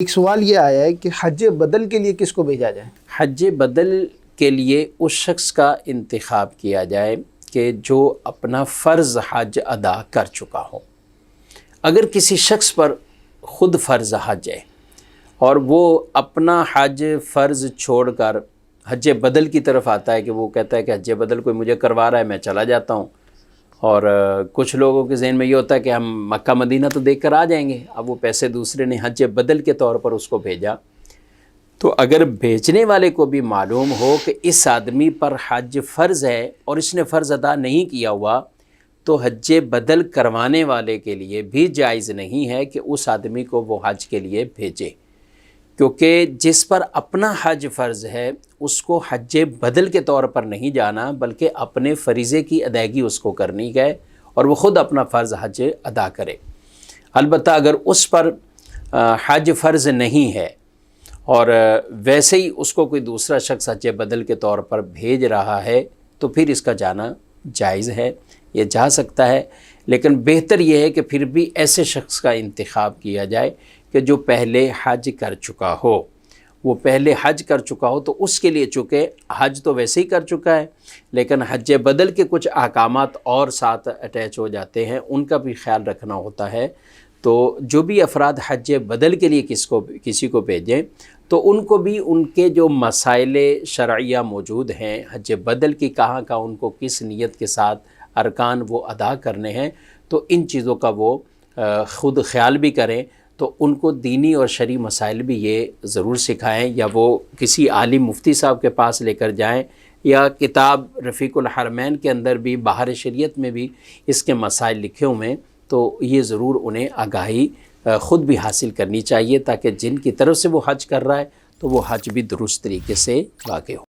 ایک سوال یہ آیا ہے کہ حج بدل کے لیے کس کو بھیجا جائے؟ حج بدل کے لیے اس شخص کا انتخاب کیا جائے کہ جو اپنا فرض حج ادا کر چکا ہو۔ اگر کسی شخص پر خود فرض حج ہے اور وہ اپنا حج فرض چھوڑ کر حج بدل کی طرف آتا ہے کہ وہ کہتا ہے کہ حج بدل کوئی مجھے کروا رہا ہے، میں چلا جاتا ہوں، اور کچھ لوگوں کے ذہن میں یہ ہوتا ہے کہ ہم مکہ مدینہ تو دیکھ کر آ جائیں گے، اب وہ پیسے دوسرے نے حج بدل کے طور پر اس کو بھیجا، تو اگر بھیجنے والے کو بھی معلوم ہو کہ اس آدمی پر حج فرض ہے اور اس نے فرض ادا نہیں کیا ہوا، تو حج بدل کروانے والے کے لیے بھی جائز نہیں ہے کہ اس آدمی کو وہ حج کے لیے بھیجے، کیونکہ جس پر اپنا حج فرض ہے اس کو حج بدل کے طور پر نہیں جانا، بلکہ اپنے فریضے کی ادائیگی اس کو کرنی ہے اور وہ خود اپنا فرض حج ادا کرے۔ البتہ اگر اس پر حج فرض نہیں ہے اور ویسے ہی اس کو کوئی دوسرا شخص حج بدل کے طور پر بھیج رہا ہے تو پھر اس کا جانا جائز ہے، یہ جا سکتا ہے، لیکن بہتر یہ ہے کہ پھر بھی ایسے شخص کا انتخاب کیا جائے کہ جو پہلے حج کر چکا ہو۔ وہ پہلے حج کر چکا ہو تو اس کے لیے چونکہ حج تو ویسے ہی کر چکا ہے، لیکن حج بدل کے کچھ احکامات اور ساتھ اٹیچ ہو جاتے ہیں، ان کا بھی خیال رکھنا ہوتا ہے۔ تو جو بھی افراد حج بدل کے لیے کسی کو بھیجیں تو ان کو بھی ان کے جو مسائل شرعیہ موجود ہیں حج بدل کی، کہاں کا ان کو کس نیت کے ساتھ ارکان وہ ادا کرنے ہیں، تو ان چیزوں کا وہ خود خیال بھی کریں، تو ان کو دینی اور شرعی مسائل بھی یہ ضرور سکھائیں، یا وہ کسی عالم مفتی صاحب کے پاس لے کر جائیں، یا کتاب رفیق الحرمین کے اندر بھی بہار شریعت میں بھی اس کے مسائل لکھے ہوئے ہیں، تو یہ ضرور انہیں آگاہی خود بھی حاصل کرنی چاہیے، تاکہ جن کی طرف سے وہ حج کر رہا ہے تو وہ حج بھی درست طریقے سے واقع ہو۔